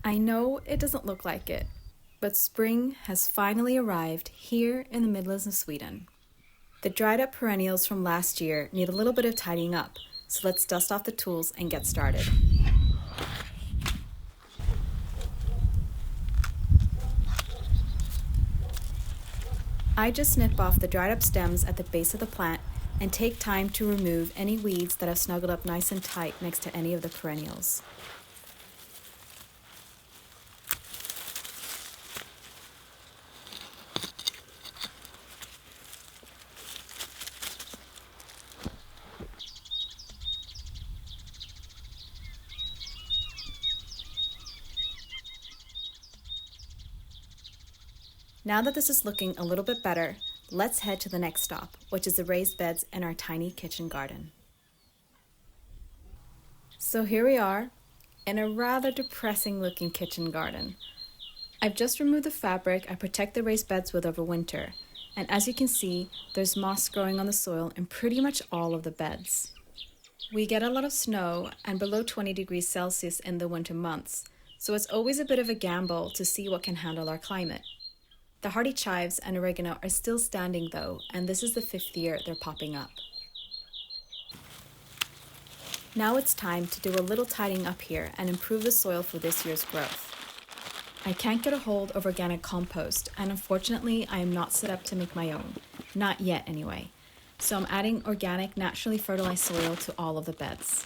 I know it doesn't look like it, but spring has finally arrived here in the Midlands of Sweden. The dried up perennials from last year need a little bit of tidying up, so let's dust off the tools and get started. I just snip off the dried up stems at the base of the plant and take time to remove any weeds that have snuggled up nice and tight next to any of the perennials. Now that this is looking a little bit better, let's head to the next stop, which is the raised beds in our tiny kitchen garden. So here we are, in a rather depressing looking kitchen garden. I've just removed the fabric I protect the raised beds with over winter, and as you can see, there's moss growing on the soil in pretty much all of the beds. We get a lot of snow and below 20 degrees Celsius in the winter months, so it's always a bit of a gamble to see what can handle our climate. The hardy chives and oregano are still standing though, and this is the 5th year they're popping up. Now it's time to do a little tidying up here and improve the soil for this year's growth. I can't get a hold of organic compost, and unfortunately I am not set up to make my own. Not yet anyway. So I'm adding organic, naturally fertilized soil to all of the beds.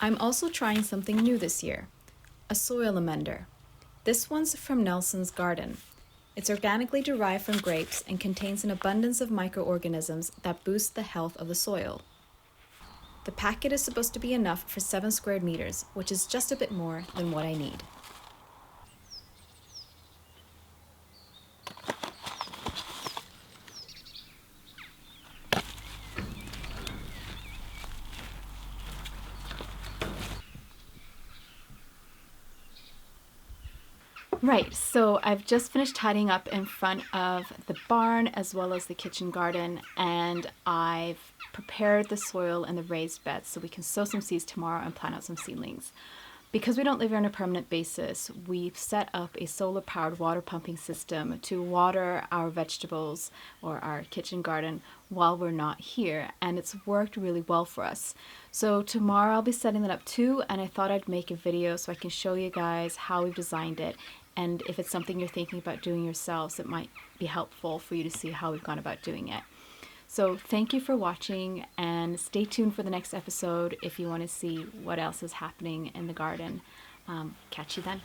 I'm also trying something new this year, a soil amender. This one's from Nelson's Garden. It's organically derived from grapes and contains an abundance of microorganisms that boost the health of the soil. The packet is supposed to be enough for 7 square meters, which is just a bit more than what I need. Right, so I've just finished tidying up in front of the barn as well as the kitchen garden, and I've prepared the soil and the raised beds so we can sow some seeds tomorrow and plant out some seedlings. Because we don't live here on a permanent basis, we've set up a solar-powered water pumping system to water our vegetables or our kitchen garden while we're not here, and it's worked really well for us. So tomorrow I'll be setting that up too, and I thought I'd make a video so I can show you guys how we've designed it, and if it's something you're thinking about doing yourselves, it might be helpful for you to see how we've gone about doing it. So thank you for watching, and stay tuned for the next episode if you want to see what else is happening in the garden. Catch you then.